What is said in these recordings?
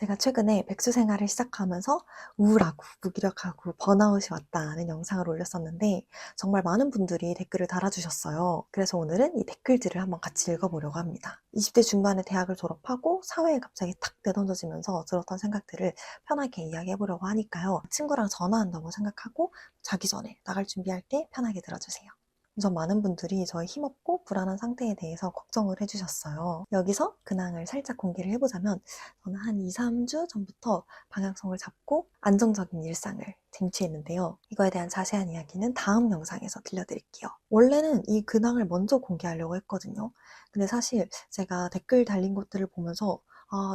제가 최근에 백수 생활을 시작하면서 우울하고 무기력하고 번아웃이 왔다는 영상을 올렸었는데 정말 많은 분들이 댓글을 달아주셨어요. 그래서 오늘은 이 댓글들을 한번 같이 읽어보려고 합니다. 20대 중반에 대학을 졸업하고 사회에 갑자기 탁 내던져지면서 들었던 생각들을 편하게 이야기해보려고 하니까요. 친구랑 전화한다고 생각하고 자기 전에 나갈 준비할 때 편하게 들어주세요. 우선 많은 분들이 저의 힘없고 불안한 상태에 대해서 걱정을 해주셨어요. 여기서 근황을 살짝 공개를 해보자면 저는 한 2, 3주 전부터 방향성을 잡고 안정적인 일상을 쟁취했는데요. 이거에 대한 자세한 이야기는 다음 영상에서 들려드릴게요. 원래는 이 근황을 먼저 공개하려고 했거든요. 근데 사실 제가 댓글 달린 것들을 보면서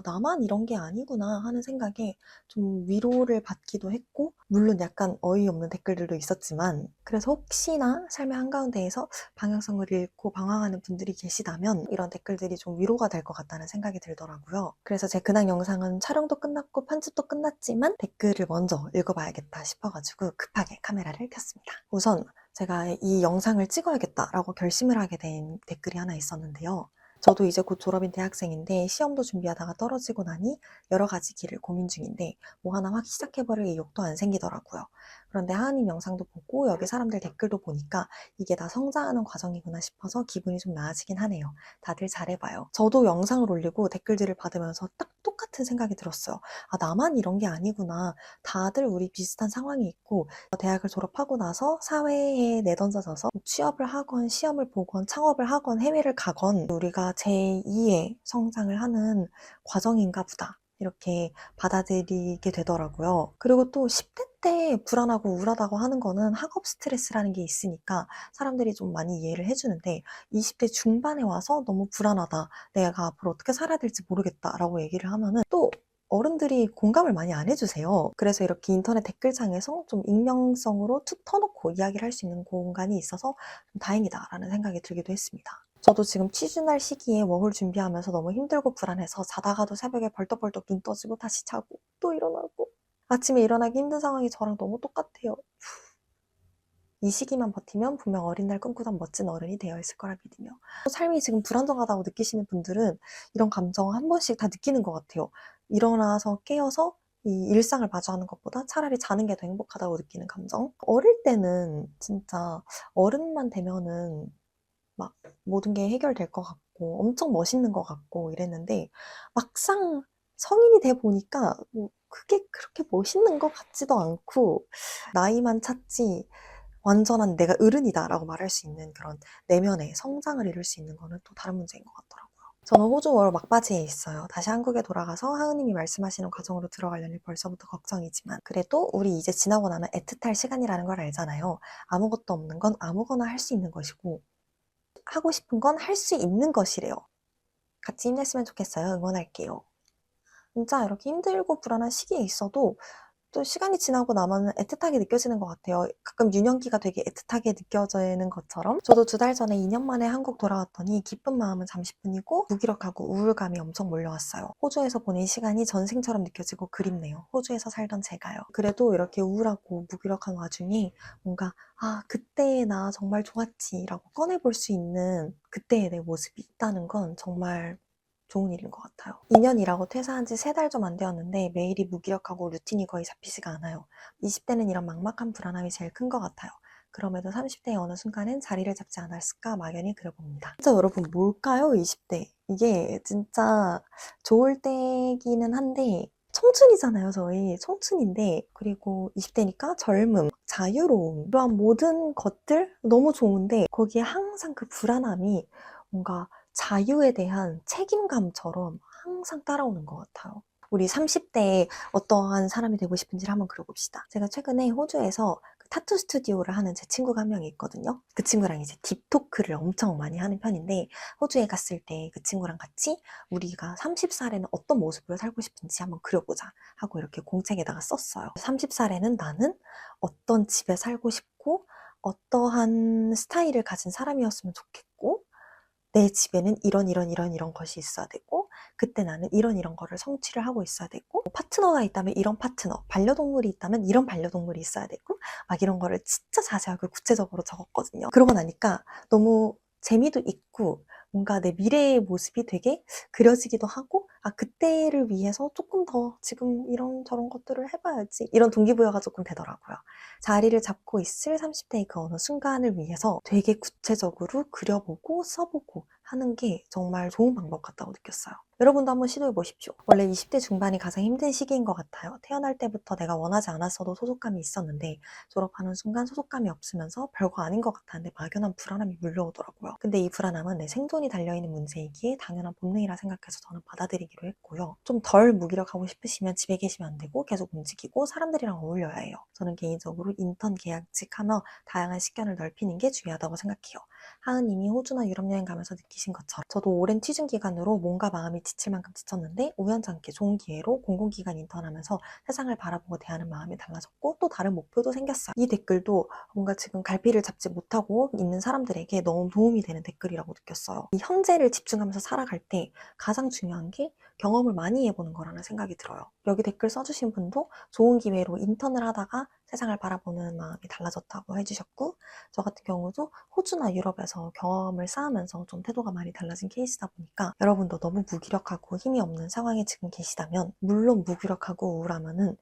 나만 이런 게 아니구나 하는 생각에 좀 위로를 받기도 했고, 물론 약간 어이없는 댓글들도 있었지만, 그래서 혹시나 삶의 한가운데에서 방향성을 잃고 방황하는 분들이 계시다면 이런 댓글들이 좀 위로가 될 것 같다는 생각이 들더라고요. 그래서 제 근황 영상은 촬영도 끝났고 편집도 끝났지만 댓글을 먼저 읽어봐야겠다 싶어가지고 급하게 카메라를 켰습니다. 우선 제가 이 영상을 찍어야겠다라고 결심을 하게 된 댓글이 하나 있었는데요. 저도 이제 곧 졸업인 대학생인데 시험도 준비하다가 떨어지고 나니 여러 가지 길을 고민 중인데 뭐 하나 확 시작해버릴 의욕도 안 생기더라고요. 그런데 하은님 영상도 보고 여기 사람들 댓글도 보니까 이게 다 성장하는 과정이구나 싶어서 기분이 좀 나아지긴 하네요. 다들 잘해봐요. 저도 영상을 올리고 댓글들을 받으면서 딱 똑같은 생각이 들었어요. 나만 이런 게 아니구나. 다들 우리 비슷한 상황이 있고 대학을 졸업하고 나서 사회에 내던져져서 취업을 하건 시험을 보건 창업을 하건 해외를 가건 우리가 제2의 성장을 하는 과정인가 보다. 이렇게 받아들이게 되더라고요. 그리고 또 10대 때 불안하고 우울하다고 하는 거는 학업 스트레스라는 게 있으니까 사람들이 좀 많이 이해를 해주는데 20대 중반에 와서 너무 불안하다. 내가 앞으로 어떻게 살아야 될지 모르겠다라고 얘기를 하면은 또 어른들이 공감을 많이 안 해주세요. 그래서 이렇게 인터넷 댓글창에서 좀 익명성으로 툭 터놓고 이야기를 할 수 있는 공간이 있어서 좀 다행이다라는 생각이 들기도 했습니다. 저도 지금 취준할 시기에 워홀 준비하면서 너무 힘들고 불안해서 자다가도 새벽에 벌떡벌떡 눈 떠지고 다시 자고 또 일어나고 아침에 일어나기 힘든 상황이 저랑 너무 똑같아요. 이 시기만 버티면 분명 어린 날 꿈꾸던 멋진 어른이 되어 있을 거라 믿으며 삶이 지금 불안정하다고 느끼시는 분들은 이런 감정 한 번씩 다 느끼는 것 같아요. 일어나서 깨어서 이 일상을 마주하는 것보다 차라리 자는 게 더 행복하다고 느끼는 감정. 어릴 때는 진짜 어른만 되면은 막 모든 게 해결될 것 같고 엄청 멋있는 것 같고 이랬는데 막상 성인이 돼 보니까 뭐 그게 그렇게 멋있는 것 같지도 않고 나이만 찼지 완전한 내가 어른이다라고 말할 수 있는 그런 내면의 성장을 이룰 수 있는 거는 또 다른 문제인 것 같더라고요. 저는 호주 월 막바지에 있어요. 다시 한국에 돌아가서 하은님이 말씀하시는 과정으로 들어가려니 벌써부터 걱정이지만 그래도 우리 이제 지나고 나면 애틋할 시간이라는 걸 알잖아요. 아무것도 없는 건 아무거나 할 수 있는 것이고 하고 싶은 건 할 수 있는 것이래요. 같이 힘냈으면 좋겠어요. 응원할게요. 진짜 이렇게 힘들고 불안한 시기에 있어도 또 시간이 지나고 나면 애틋하게 느껴지는 것 같아요. 가끔 유년기가 되게 애틋하게 느껴지는 것처럼 저도 2달 전에 2년 만에 한국 돌아왔더니 기쁜 마음은 잠시뿐이고 무기력하고 우울감이 엄청 몰려왔어요. 호주에서 보낸 시간이 전생처럼 느껴지고 그립네요. 호주에서 살던 제가요. 그래도 이렇게 우울하고 무기력한 와중에 뭔가 그때의 나 정말 좋았지 라고 꺼내볼 수 있는 그때의 내 모습이 있다는 건 정말 좋은 일인 것 같아요. 2년 일하고 퇴사한 지 3달 좀 안 되었는데 매일이 무기력하고 루틴이 거의 잡히지가 않아요. 20대는 이런 막막한 불안함이 제일 큰 것 같아요. 그럼에도 30대의 어느 순간은 자리를 잡지 않았을까 막연히 그려봅니다. 진짜 여러분 뭘까요? 20대. 이게 진짜 좋을 때기는 한데 청춘이잖아요, 저희. 청춘인데 그리고 20대니까 젊음, 자유로움 이러한 모든 것들 너무 좋은데 거기에 항상 그 불안함이 뭔가 자유에 대한 책임감처럼 항상 따라오는 것 같아요. 우리 30대에 어떠한 사람이 되고 싶은지를 한번 그려봅시다. 제가 최근에 호주에서 타투 스튜디오를 하는 제 친구가 한 명이 있거든요. 그 친구랑 이제 딥토크를 엄청 많이 하는 편인데 호주에 갔을 때 그 친구랑 같이 우리가 30살에는 어떤 모습으로 살고 싶은지 한번 그려보자 하고 이렇게 공책에다가 썼어요. 30살에는 나는 어떤 집에 살고 싶고 어떠한 스타일을 가진 사람이었으면 좋겠고 내 집에는 이런 것이 있어야 되고 그때 나는 이런 거를 성취를 하고 있어야 되고 파트너가 있다면 이런 파트너, 반려동물이 있다면 이런 반려동물이 있어야 되고 막 이런 거를 진짜 자세하게 구체적으로 적었거든요. 그러고 나니까 너무 재미도 있고 뭔가 내 미래의 모습이 되게 그려지기도 하고, 아, 그때를 위해서 조금 더 지금 이런저런 것들을 해봐야지, 이런 동기부여가 조금 되더라고요. 자리를 잡고 있을 30대의 그 어느 순간을 위해서 되게 구체적으로 그려보고 써보고 하는 게 정말 좋은 방법 같다고 느꼈어요. 여러분도 한번 시도해 보십시오. 원래 20대 중반이 가장 힘든 시기인 것 같아요. 태어날 때부터 내가 원하지 않았어도 소속감이 있었는데 졸업하는 순간 소속감이 없으면서 별거 아닌 것 같았는데 막연한 불안함이 물려오더라고요. 근데 이 불안함은 내 생존이 달려있는 문제이기에 당연한 본능이라 생각해서 저는 받아들이기로 했고요. 좀 덜 무기력하고 싶으시면 집에 계시면 안 되고 계속 움직이고 사람들이랑 어울려야 해요. 저는 개인적으로 인턴 계약직 하며 다양한 식견을 넓히는 게 중요하다고 생각해요. 하은님이 호주나 유럽 여행 가면서 느끼신 것처럼 저도 오랜 취준 기간으로 몸과 마음이 지칠 만큼 지쳤는데 우연찮게 좋은 기회로 공공기관 인턴하면서 세상을 바라보고 대하는 마음이 달라졌고 또 다른 목표도 생겼어요. 이 댓글도 뭔가 지금 갈피를 잡지 못하고 있는 사람들에게 너무 도움이 되는 댓글이라고 느꼈어요. 이 현재를 집중하면서 살아갈 때 가장 중요한 게 경험을 많이 해보는 거라는 생각이 들어요. 여기 댓글 써주신 분도 좋은 기회로 인턴을 하다가 세상을 바라보는 마음이 달라졌다고 해주셨고, 저 같은 경우도 호주나 유럽에서 경험을 쌓으면서 좀 태도가 많이 달라진 케이스다 보니까 여러분도 너무 무기력하고 힘이 없는 상황에 지금 계시다면, 물론 무기력하고 우울하면은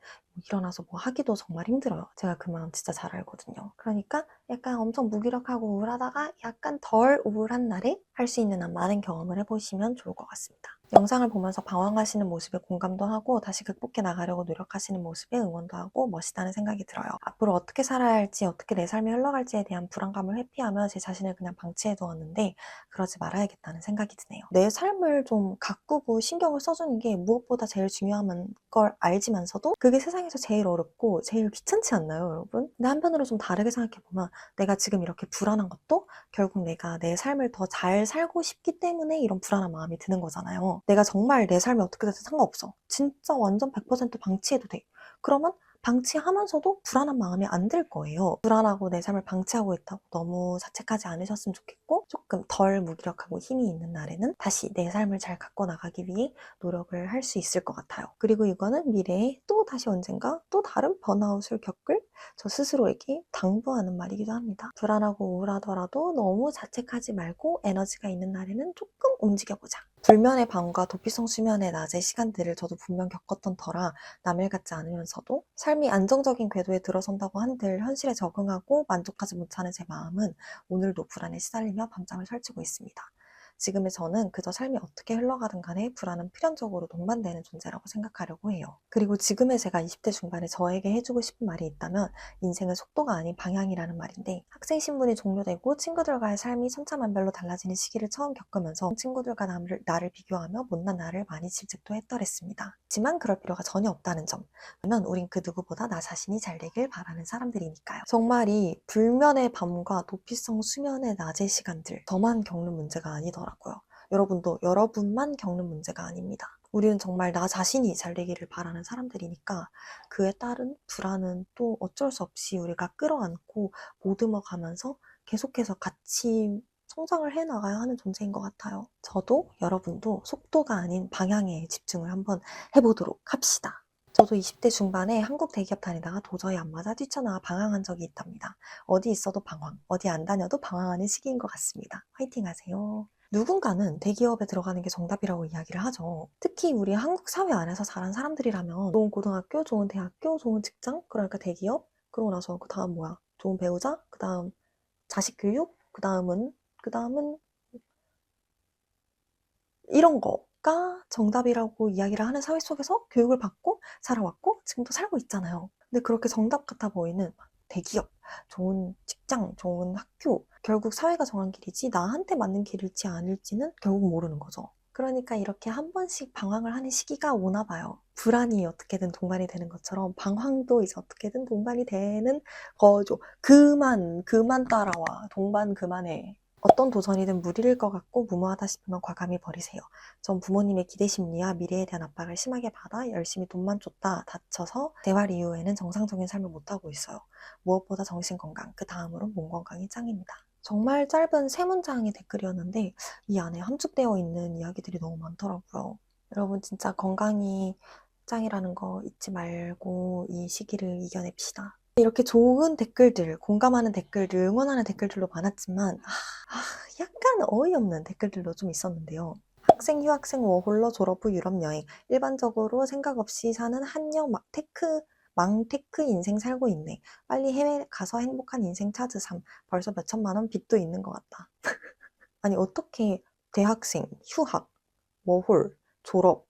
일어나서 뭐 하기도 정말 힘들어요. 제가 그 마음 진짜 잘 알거든요. 그러니까 약간 엄청 무기력하고 우울하다가 약간 덜 우울한 날에 할 수 있는 한 많은 경험을 해보시면 좋을 것 같습니다. 영상을 보면서 방황하시는 모습에 공감도 하고 다시 극복해 나가려고 노력하시는 모습에 응원도 하고 멋있다는 생각이 들어요. 앞으로 어떻게 살아야 할지, 어떻게 내 삶이 흘러갈지에 대한 불안감을 회피하며 제 자신을 그냥 방치해 두었는데 그러지 말아야겠다는 생각이 드네요. 내 삶을 좀 가꾸고 신경을 써주는 게 무엇보다 제일 중요한 걸 알지만서도 그게 세상에서 제일 어렵고 제일 귀찮지 않나요, 여러분? 근데 한편으로 좀 다르게 생각해보면 내가 지금 이렇게 불안한 것도 결국 내가 내 삶을 더 잘 살고 싶기 때문에 이런 불안한 마음이 드는 거잖아요. 내가 정말 내 삶이 어떻게 돼도 상관없어. 진짜 완전 100% 방치해도 돼. 그러면 방치하면서도 불안한 마음이 안 들 거예요. 불안하고 내 삶을 방치하고 있다고 너무 자책하지 않으셨으면 좋겠고, 조금 덜 무기력하고 힘이 있는 날에는 다시 내 삶을 잘 갖고 나가기 위해 노력을 할 수 있을 것 같아요. 그리고 이거는 미래에 또 다시 언젠가 또 다른 번아웃을 겪을 저 스스로에게 당부하는 말이기도 합니다. 불안하고 우울하더라도 너무 자책하지 말고 에너지가 있는 날에는 조금 움직여보자. 불면의 밤과 도피성 수면의 낮의 시간들을 저도 분명 겪었던 터라 남일 같지 않으면서도 삶이 안정적인 궤도에 들어선다고 한들 현실에 적응하고 만족하지 못하는 제 마음은 오늘도 불안에 시달리며 밤잠을 설치고 있습니다. 지금의 저는 그저 삶이 어떻게 흘러가든 간에 불안은 필연적으로 동반되는 존재라고 생각하려고 해요. 그리고 지금의 제가 20대 중반에 저에게 해주고 싶은 말이 있다면 인생은 속도가 아닌 방향이라는 말인데, 학생 신분이 종료되고 친구들과의 삶이 천차만별로 달라지는 시기를 처음 겪으면서 친구들과 나를 비교하며 못난 나를 많이 질책도 했더랬습니다. 하지만 그럴 필요가 전혀 없다는 점. 왜냐면 우린 그 누구보다 나 자신이 잘 되길 바라는 사람들이니까요. 정말 이 불면의 밤과 도피성 수면의 낮의 시간들, 저만 겪는 문제가 아니더라고요. 여러분도 여러분만 겪는 문제가 아닙니다. 우리는 정말 나 자신이 잘 되기를 바라는 사람들이니까 그에 따른 불안은 또 어쩔 수 없이 우리가 끌어안고 보듬어 가면서 계속해서 같이 성장을 해나가야 하는 존재인 것 같아요. 저도 여러분도 속도가 아닌 방향에 집중을 한번 해보도록 합시다. 저도 20대 중반에 한국 대기업 다니다가 도저히 안 맞아 뛰쳐나와 방황한 적이 있답니다. 어디 있어도 방황, 어디 안 다녀도 방황하는 시기인 것 같습니다. 화이팅 하세요. 누군가는 대기업에 들어가는 게 정답이라고 이야기를 하죠. 특히 우리 한국 사회 안에서 자란 사람들이라면 좋은 고등학교, 좋은 대학교, 좋은 직장, 그러니까 대기업, 그러고 나서 그 다음 뭐야? 좋은 배우자, 그 다음 자식 교육, 그 다음은 이런 거가 정답이라고 이야기를 하는 사회 속에서 교육을 받고 살아왔고 지금도 살고 있잖아요. 근데 그렇게 정답 같아 보이는 대기업, 좋은 직장, 좋은 학교, 결국 사회가 정한 길이지 나한테 맞는 길일지 아닐지는 결국 모르는 거죠. 그러니까 이렇게 한 번씩 방황을 하는 시기가 오나 봐요. 불안이 어떻게든 동반이 되는 것처럼 방황도 이제 어떻게든 동반이 되는 거죠. 그만 따라와. 동반 그만해. 어떤 도전이든 무리일 것 같고 무모하다 싶으면 과감히 버리세요. 전 부모님의 기대 심리와 미래에 대한 압박을 심하게 받아 열심히 돈만 쫓다 다쳐서 재활 이후에는 정상적인 삶을 못하고 있어요. 무엇보다 정신건강, 그 다음으로 몸 건강이 짱입니다. 정말 짧은 3문장의 댓글이었는데 이 안에 함축되어 있는 이야기들이 너무 많더라고요. 여러분 진짜 건강이 짱이라는 거 잊지 말고 이 시기를 이겨냅시다. 이렇게 좋은 댓글들, 공감하는 댓글들, 응원하는 댓글들도 많았지만 약간 어이없는 댓글들도 좀 있었는데요. 학생, 휴학생, 워홀러, 졸업 후 유럽 여행. 일반적으로 생각 없이 사는 한여 망테크 인생 살고 있네. 빨리 해외 가서 행복한 인생 찾으삼. 벌써 몇 천만 원 빚도 있는 것 같다. 아니 어떻게 대학생, 휴학, 워홀, 졸업,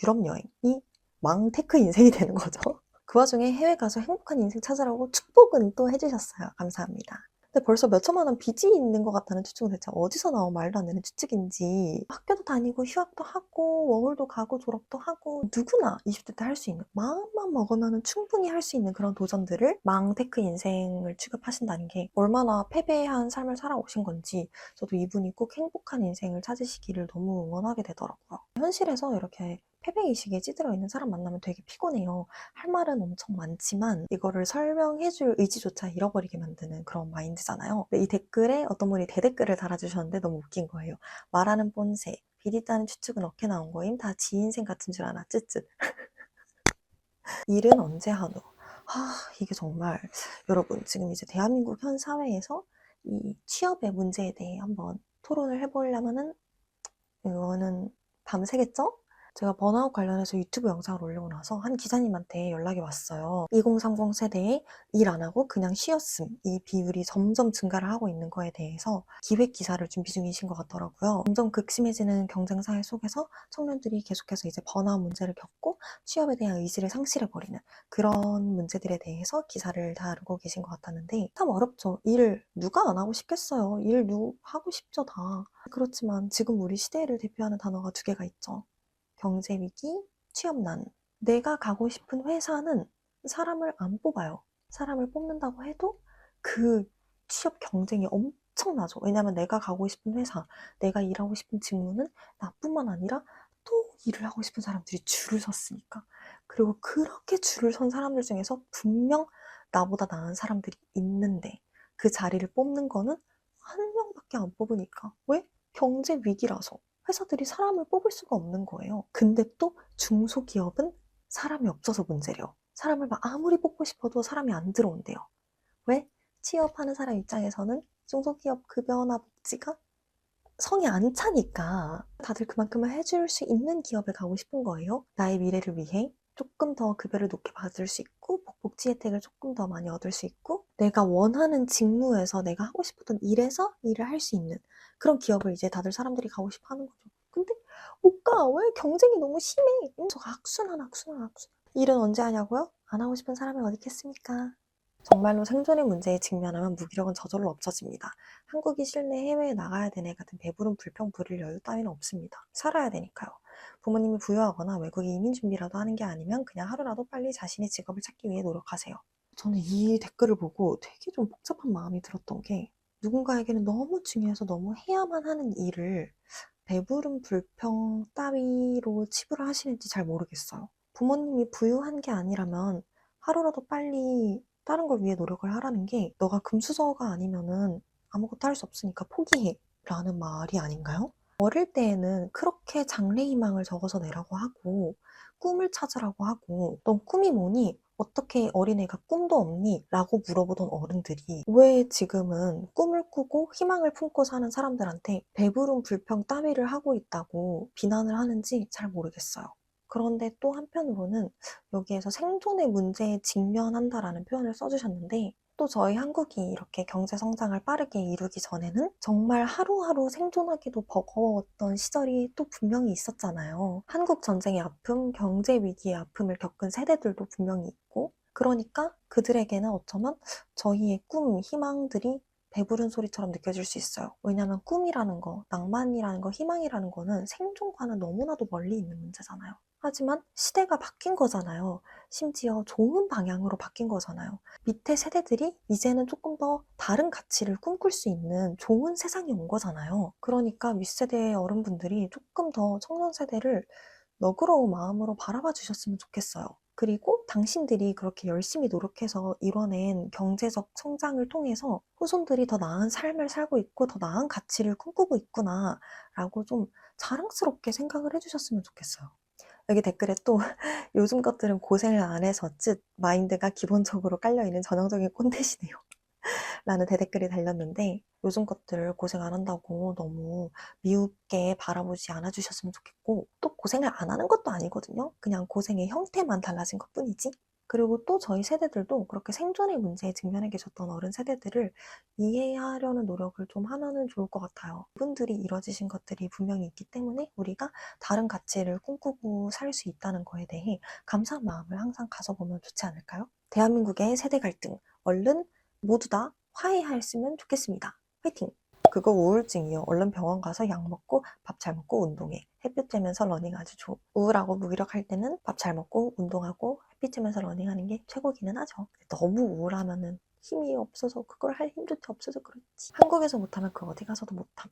유럽 여행이 망테크 인생이 되는 거죠? 그 와중에 해외 가서 행복한 인생 찾으라고 축복은 또 해주셨어요. 감사합니다. 근데 벌써 몇 천만 원 빚이 있는 것 같다는 추측은 대체 어디서 나온 말도 안 되는 추측인지. 학교도 다니고 휴학도 하고 워홀도 가고 졸업도 하고 누구나 20대 때 할 수 있는, 마음만 먹으면 충분히 할 수 있는 그런 도전들을 망테크 인생을 취급하신다는 게 얼마나 패배한 삶을 살아오신 건지 저도 이분이 꼭 행복한 인생을 찾으시기를 너무 응원하게 되더라고요. 현실에서 이렇게 패배의식에 찌들어 있는 사람 만나면 되게 피곤해요. 할 말은 엄청 많지만 이거를 설명해줄 의지조차 잃어버리게 만드는 그런 마인드잖아요. 근데 이 댓글에 어떤 분이 대댓글을 달아주셨는데 너무 웃긴 거예요. 말하는 뻔세, 빚 있다는 추측은 어떻게 나온 거임? 다 지 인생 같은 줄 아나, 쯧쯧. 일은 언제 하노? 이게 정말 여러분 지금 이제 대한민국 현 사회에서 이 취업의 문제에 대해 한번 토론을 해보려면은 이거는 밤새겠죠? 제가 번아웃 관련해서 유튜브 영상을 올리고 나서 한 기자님한테 연락이 왔어요. 2030 세대에 일 안 하고 그냥 쉬었음. 이 비율이 점점 증가를 하고 있는 거에 대해서 기획 기사를 준비 중이신 것 같더라고요. 점점 극심해지는 경쟁사회 속에서 청년들이 계속해서 이제 번아웃 문제를 겪고 취업에 대한 의지를 상실해버리는 그런 문제들에 대해서 기사를 다루고 계신 것 같았는데 참 어렵죠. 일 누가 안 하고 싶겠어요. 일 하고 싶죠, 다. 그렇지만 지금 우리 시대를 대표하는 단어가 두 개가 있죠. 경제 위기, 취업난. 내가 가고 싶은 회사는 사람을 안 뽑아요. 사람을 뽑는다고 해도 그 취업 경쟁이 엄청나죠. 왜냐면 내가 가고 싶은 회사, 내가 일하고 싶은 직무는 나뿐만 아니라 또 일을 하고 싶은 사람들이 줄을 섰으니까. 그리고 그렇게 줄을 선 사람들 중에서 분명 나보다 나은 사람들이 있는데 그 자리를 뽑는 거는 한 명밖에 안 뽑으니까. 왜? 경제 위기라서. 회사들이 사람을 뽑을 수가 없는 거예요. 근데 또 중소기업은 사람이 없어서 문제래요. 사람을 막 아무리 뽑고 싶어도 사람이 안 들어온대요. 왜? 취업하는 사람 입장에서는 중소기업 급여나 복지가 성이 안 차니까 다들 그만큼을 해줄 수 있는 기업에 가고 싶은 거예요. 나의 미래를 위해 조금 더 급여를 높게 받을 수 있고 복지 혜택을 조금 더 많이 얻을 수 있고 내가 원하는 직무에서 내가 하고 싶었던 일에서 일을 할 수 있는 그런 기업을 이제 다들 사람들이 가고 싶어 하는 거죠. 근데 못 가. 왜? 경쟁이 너무 심해. 저거 악순환. 일은 언제 하냐고요? 안 하고 싶은 사람이 어디 있겠습니까? 정말로 생존의 문제에 직면하면 무기력은 저절로 없어집니다. 한국이 싫네 해외에 나가야 되네 같은 배부른 불평 부릴 여유 따위는 없습니다. 살아야 되니까요. 부모님이 부유하거나 외국에 이민 준비라도 하는 게 아니면 그냥 하루라도 빨리 자신의 직업을 찾기 위해 노력하세요. 저는 이 댓글을 보고 되게 좀 복잡한 마음이 들었던 게 누군가에게는 너무 중요해서 너무 해야만 하는 일을 배부른 불평 따위로 치부를 하시는지 잘 모르겠어요. 부모님이 부유한 게 아니라면 하루라도 빨리 다른 걸 위해 노력을 하라는 게 너가 금수저가 아니면은 아무것도 할 수 없으니까 포기해 라는 말이 아닌가요? 어릴 때에는 그렇게 장래희망을 적어서 내라고 하고 꿈을 찾으라고 하고 넌 꿈이 뭐니? 어떻게 어린애가 꿈도 없니? 라고 물어보던 어른들이 왜 지금은 꿈을 꾸고 희망을 품고 사는 사람들한테 배부른 불평 따위를 하고 있다고 비난을 하는지 잘 모르겠어요. 그런데 또 한편으로는 여기에서 생존의 문제에 직면한다라는 표현을 써주셨는데 또 저희 한국이 이렇게 경제 성장을 빠르게 이루기 전에는 정말 하루하루 생존하기도 버거웠던 시절이 또 분명히 있었잖아요. 한국 전쟁의 아픔, 경제 위기의 아픔을 겪은 세대들도 분명히 있고 그러니까 그들에게는 어쩌면 저희의 꿈, 희망들이 배부른 소리처럼 느껴질 수 있어요. 왜냐하면 꿈이라는 거, 낭만이라는 거, 희망이라는 거는 생존과는 너무나도 멀리 있는 문제잖아요. 하지만 시대가 바뀐 거잖아요. 심지어 좋은 방향으로 바뀐 거잖아요. 밑에 세대들이 이제는 조금 더 다른 가치를 꿈꿀 수 있는 좋은 세상이 온 거잖아요. 그러니까 윗세대의 어른분들이 조금 더 청년 세대를 너그러운 마음으로 바라봐 주셨으면 좋겠어요. 그리고 당신들이 그렇게 열심히 노력해서 이뤄낸 경제적 성장을 통해서 후손들이 더 나은 삶을 살고 있고 더 나은 가치를 꿈꾸고 있구나 라고 좀 자랑스럽게 생각을 해주셨으면 좋겠어요. 여기 댓글에 또 요즘 것들은 고생을 안 해서 쯧 마인드가 기본적으로 깔려있는 전형적인 꼰대시네요. 라는 대댓글이 달렸는데 요즘 것들 고생 안 한다고 너무 미흡게 바라보지 않아 주셨으면 좋겠고 또 고생을 안 하는 것도 아니거든요. 그냥 고생의 형태만 달라진 것뿐이지. 그리고 또 저희 세대들도 그렇게 생존의 문제에 직면해 계셨던 어른 세대들을 이해하려는 노력을 좀 하면은 좋을 것 같아요. 이분들이 이뤄지신 것들이 분명히 있기 때문에 우리가 다른 가치를 꿈꾸고 살 수 있다는 거에 대해 감사한 마음을 항상 가져보면 좋지 않을까요? 대한민국의 세대 갈등, 얼른 모두 다 화해했으면 좋겠습니다. 화이팅! 그거 우울증이요. 얼른 병원 가서 약 먹고 밥 잘 먹고 운동해. 햇빛 쬐면서 러닝 아주 좋아. 우울하고 무기력할 때는 밥 잘 먹고 운동하고 햇빛 쬐면서 러닝하는 게 최고기는 하죠. 너무 우울하면은 힘이 없어서 그걸 할 힘조차 없어서 그렇지. 한국에서 못하면 그 어디 가서도 못함.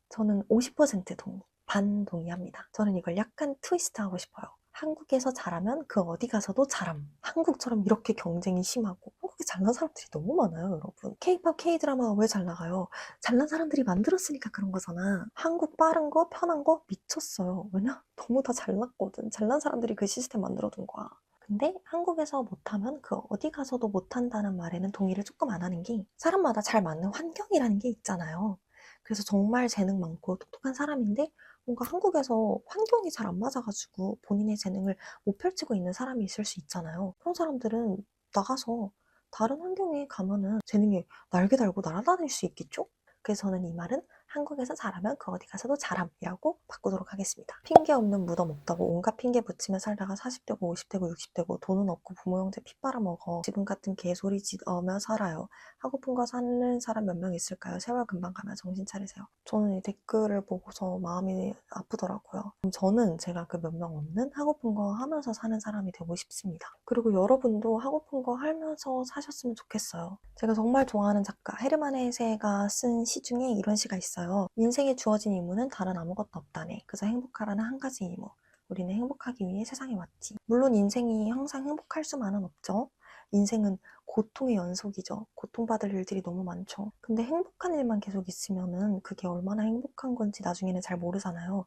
저는 50% 동의, 반 동의합니다. 저는 이걸 약간 트위스트 하고 싶어요. 한국에서 잘하면 그 어디 가서도 잘함. 한국처럼 이렇게 경쟁이 심하고 한국에 잘난 사람들이 너무 많아요, 여러분. K-pop, K-드라마가 왜 잘 나가요? 잘난 사람들이 만들었으니까 그런 거잖아. 한국 빠른 거, 편한 거 미쳤어요. 왜냐? 너무 다 잘났거든. 잘난 사람들이 그 시스템 만들어둔 거야. 근데 한국에서 못하면 그 어디 가서도 못한다는 말에는 동의를 조금 안 하는 게 사람마다 잘 맞는 환경이라는 게 있잖아요. 그래서 정말 재능 많고 똑똑한 사람인데 뭔가 한국에서 환경이 잘 안 맞아가지고 본인의 재능을 못 펼치고 있는 사람이 있을 수 있잖아요. 그런 사람들은 나가서 다른 환경에 가면은 재능이 날개 달고 날아다닐 수 있겠죠? 그래서 저는 이 말은 한국에서 잘하면 그 어디 가서도 잘함이라고 바꾸도록 하겠습니다. 핑계 없는 무덤 없다고 온갖 핑계 붙이며 살다가 40대고 50대고 60대고 돈은 없고 부모 형제 피 빨아먹어 지금 같은 개소리 지으며 살아요. 하고픈 거 사는 사람 몇 명 있을까요? 세월 금방 가면 정신 차리세요. 저는 이 댓글을 보고서 마음이 아프더라고요. 저는 제가 그 몇 명 없는 하고픈 거 하면서 사는 사람이 되고 싶습니다. 그리고 여러분도 하고픈 거 하면서 사셨으면 좋겠어요. 제가 정말 좋아하는 작가 헤르만 헤세가 쓴 시 중에 이런 시가 있어요. 인생에 주어진 의무는 다른 아무것도 없다네. 그저 행복하라는 한 가지 의무. 우리는 행복하기 위해 세상에 왔지. 물론 인생이 항상 행복할 수만은 없죠. 인생은 고통의 연속이죠. 고통받을 일들이 너무 많죠. 근데 행복한 일만 계속 있으면은 그게 얼마나 행복한 건지 나중에는 잘 모르잖아요.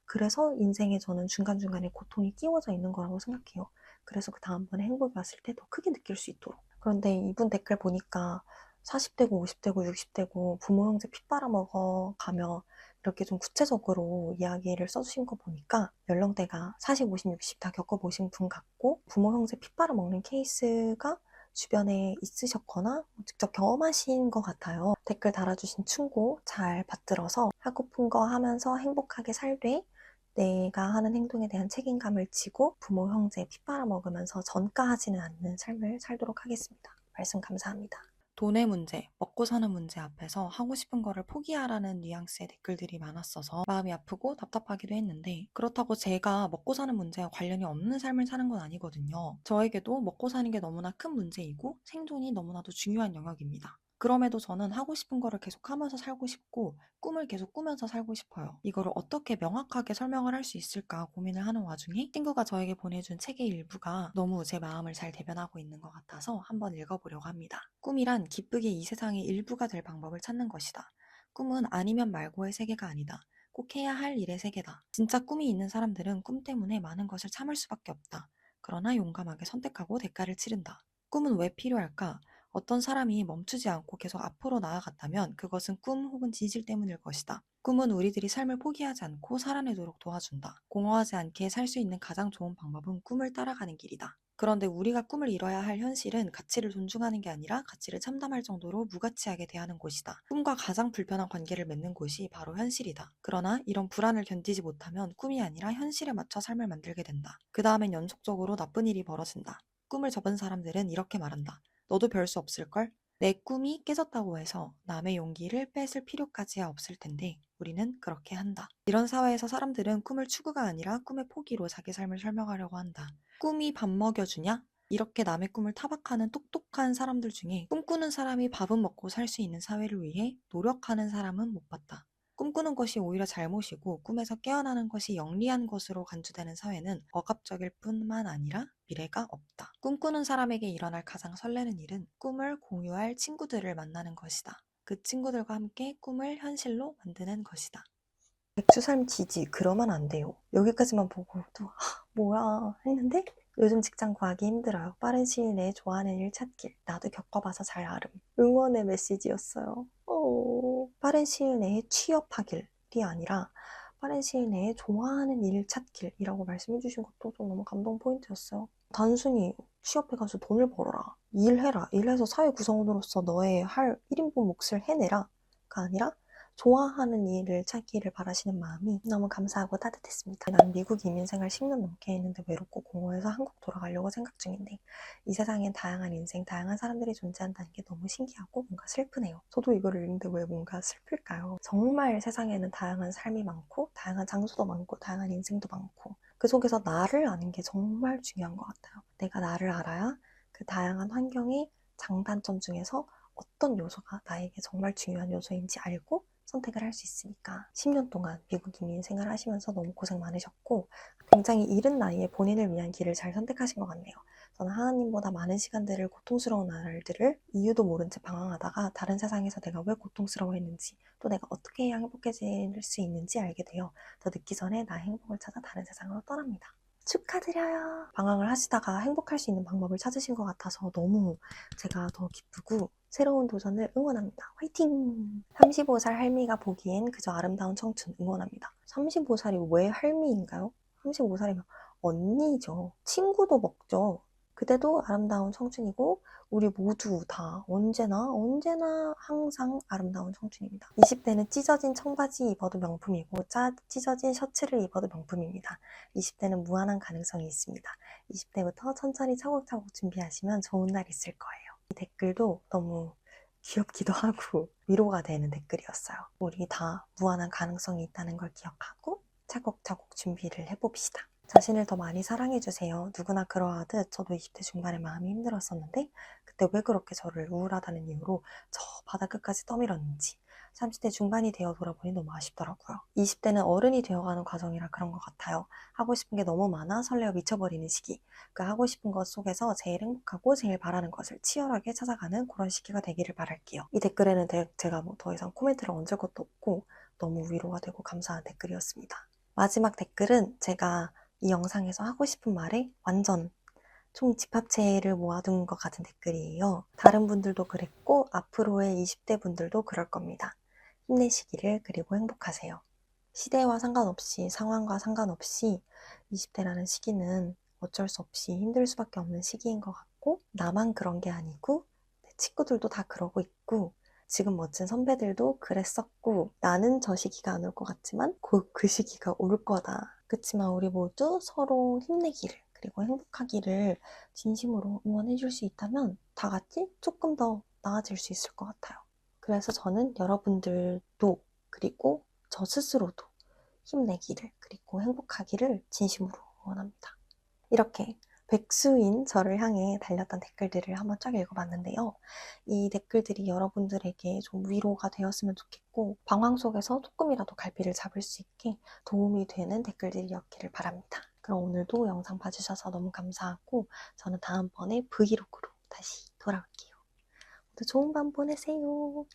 그래서 인생에 저는 중간중간에 고통이 끼워져 있는 거라고 생각해요. 그래서 그 다음번에 행복이 왔을 때 더 크게 느낄 수 있도록. 그런데 이분 댓글 보니까 40대고 50대고 60대고 부모 형제 피 빨아먹어 가며 이렇게 좀 구체적으로 이야기를 써주신 거 보니까 연령대가 40, 50, 60 다 겪어보신 분 같고 부모 형제 피 빨아먹는 케이스가 주변에 있으셨거나 직접 경험하신 것 같아요. 댓글 달아주신 충고 잘 받들어서 하고픈 거 하면서 행복하게 살되 내가 하는 행동에 대한 책임감을 지고 부모, 형제 피 빨아먹으면서 전가하지는 않는 삶을 살도록 하겠습니다. 말씀 감사합니다. 돈의 문제, 먹고 사는 문제 앞에서 하고 싶은 거를 포기하라는 뉘앙스의 댓글들이 많았어서 마음이 아프고 답답하기도 했는데 그렇다고 제가 먹고 사는 문제와 관련이 없는 삶을 사는 건 아니거든요. 저에게도 먹고 사는 게 너무나 큰 문제이고 생존이 너무나도 중요한 영역입니다. 그럼에도 저는 하고 싶은 거를 계속 하면서 살고 싶고 꿈을 계속 꾸면서 살고 싶어요. 이거를 어떻게 명확하게 설명을 할 수 있을까 고민을 하는 와중에 친구가 저에게 보내준 책의 일부가 너무 제 마음을 잘 대변하고 있는 것 같아서 한번 읽어보려고 합니다. 꿈이란 기쁘게 이 세상의 일부가 될 방법을 찾는 것이다. 꿈은 아니면 말고의 세계가 아니다. 꼭 해야 할 일의 세계다. 진짜 꿈이 있는 사람들은 꿈 때문에 많은 것을 참을 수밖에 없다. 그러나 용감하게 선택하고 대가를 치른다. 꿈은 왜 필요할까? 어떤 사람이 멈추지 않고 계속 앞으로 나아갔다면 그것은 꿈 혹은 지질 때문일 것이다. 꿈은 우리들이 삶을 포기하지 않고 살아내도록 도와준다. 공허하지 않게 살 수 있는 가장 좋은 방법은 꿈을 따라가는 길이다. 그런데 우리가 꿈을 이뤄야 할 현실은 가치를 존중하는 게 아니라 가치를 참담할 정도로 무가치하게 대하는 곳이다. 꿈과 가장 불편한 관계를 맺는 곳이 바로 현실이다. 그러나 이런 불안을 견디지 못하면 꿈이 아니라 현실에 맞춰 삶을 만들게 된다. 그 다음엔 연속적으로 나쁜 일이 벌어진다. 꿈을 접은 사람들은 이렇게 말한다. 너도 별 수 없을걸? 내 꿈이 깨졌다고 해서 남의 용기를 뺏을 필요까지야 없을 텐데 우리는 그렇게 한다. 이런 사회에서 사람들은 꿈을 추구가 아니라 꿈의 포기로 자기 삶을 설명하려고 한다. 꿈이 밥 먹여주냐? 이렇게 남의 꿈을 타박하는 똑똑한 사람들 중에 꿈꾸는 사람이 밥은 먹고 살 수 있는 사회를 위해 노력하는 사람은 못 봤다. 꿈꾸는 것이 오히려 잘못이고 꿈에서 깨어나는 것이 영리한 것으로 간주되는 사회는 억압적일 뿐만 아니라 미래가 없다. 꿈꾸는 사람에게 일어날 가장 설레는 일은 꿈을 공유할 친구들을 만나는 것이다. 그 친구들과 함께 꿈을 현실로 만드는 것이다. 백수삶 지지 그러면 안 돼요. 여기까지만 보고도 뭐야 했는데 요즘 직장 구하기 힘들어요. 빠른 시일 내에 좋아하는 일 찾길. 나도 겪어봐서 잘 알음. 응원의 메시지였어요. 빠른 시일 내에 취업하길이 아니라 빠른 시일 내에 좋아하는 일 찾길이라고 말씀해 주신 것도 좀 너무 감동 포인트였어요. 단순히 취업해가지고 돈을 벌어라. 일해라. 일해서 사회 구성원으로서 너의 할 1인분 몫을 해내라. 가 아니라 좋아하는 일을 찾기를 바라시는 마음이 너무 감사하고 따뜻했습니다. 난 미국 이민 생활 10년 넘게 했는데 외롭고 공허해서 한국 돌아가려고 생각 중인데 이 세상엔 다양한 인생, 다양한 사람들이 존재한다는 게 너무 신기하고 뭔가 슬프네요. 저도 이거를 읽는데 왜 뭔가 슬플까요? 정말 세상에는 다양한 삶이 많고 다양한 장소도 많고 다양한 인생도 많고 그 속에서 나를 아는 게 정말 중요한 것 같아요. 내가 나를 알아야 그 다양한 환경의 장단점 중에서 어떤 요소가 나에게 정말 중요한 요소인지 알고 선택을 할 수 있으니까 10년 동안 미국 이민 생활을 하시면서 너무 고생 많으셨고 굉장히 이른 나이에 본인을 위한 길을 잘 선택하신 것 같네요. 저는 하나님보다 많은 시간들을 고통스러운 날들을 이유도 모른 채 방황하다가 다른 세상에서 내가 왜 고통스러워했는지 또 내가 어떻게 해야 행복해질 수 있는지 알게 되어 더 늦기 전에 나의 행복을 찾아 다른 세상으로 떠납니다. 축하드려요. 방황을 하시다가 행복할 수 있는 방법을 찾으신 것 같아서 너무 제가 더 기쁘고 새로운 도전을 응원합니다. 화이팅! 35살 할미가 보기엔 그저 아름다운 청춘 응원합니다. 35살이 왜 할미인가요? 35살이면 언니죠. 친구도 먹죠. 그때도 아름다운 청춘이고 우리 모두 다 언제나 항상 아름다운 청춘입니다. 20대는 찢어진 청바지 입어도 명품이고 찢어진 셔츠를 입어도 명품입니다. 20대는 무한한 가능성이 있습니다. 20대부터 천천히 차곡차곡 준비하시면 좋은 날 있을 거예요. 이 댓글도 너무 귀엽기도 하고 위로가 되는 댓글이었어요. 우리 다 무한한 가능성이 있다는 걸 기억하고 차곡차곡 준비를 해봅시다. 자신을 더 많이 사랑해주세요. 누구나 그러하듯 저도 20대 중반에 마음이 힘들었었는데 그때 왜 그렇게 저를 우울하다는 이유로 저 바다 끝까지 떠밀었는지 30대 중반이 되어 돌아보니 너무 아쉽더라고요. 20대는 어른이 되어가는 과정이라 그런 것 같아요. 하고 싶은 게 너무 많아 설레어 미쳐버리는 시기. 그 하고 싶은 것 속에서 제일 행복하고 제일 바라는 것을 치열하게 찾아가는 그런 시기가 되기를 바랄게요. 이 댓글에는 제가 뭐 더 이상 코멘트를 얹을 것도 없고 너무 위로가 되고 감사한 댓글이었습니다. 마지막 댓글은 제가 이 영상에서 하고 싶은 말에 완전 총 집합체를 모아둔 것 같은 댓글이에요. 다른 분들도 그랬고 앞으로의 20대 분들도 그럴 겁니다. 힘내시기를 그리고 행복하세요. 시대와 상관없이 상황과 상관없이 20대라는 시기는 어쩔 수 없이 힘들 수밖에 없는 시기인 것 같고 나만 그런 게 아니고 내 친구들도 다 그러고 있고 지금 멋진 선배들도 그랬었고 나는 저 시기가 안 올 것 같지만 곧 그 시기가 올 거다. 그치만 우리 모두 서로 힘내기를 그리고 행복하기를 진심으로 응원해 줄 수 있다면 다 같이 조금 더 나아질 수 있을 것 같아요. 그래서 저는 여러분들도 그리고 저 스스로도 힘내기를 그리고 행복하기를 진심으로 응원합니다. 이렇게 백수인 저를 향해 달렸던 댓글들을 한번 쫙 읽어봤는데요. 이 댓글들이 여러분들에게 좀 위로가 되었으면 좋겠고 방황 속에서 조금이라도 갈피를 잡을 수 있게 도움이 되는 댓글들이었기를 바랍니다. 그럼 오늘도 영상 봐주셔서 너무 감사하고 저는 다음번에 브이로그로 다시 돌아올게요. 모두 좋은 밤 보내세요.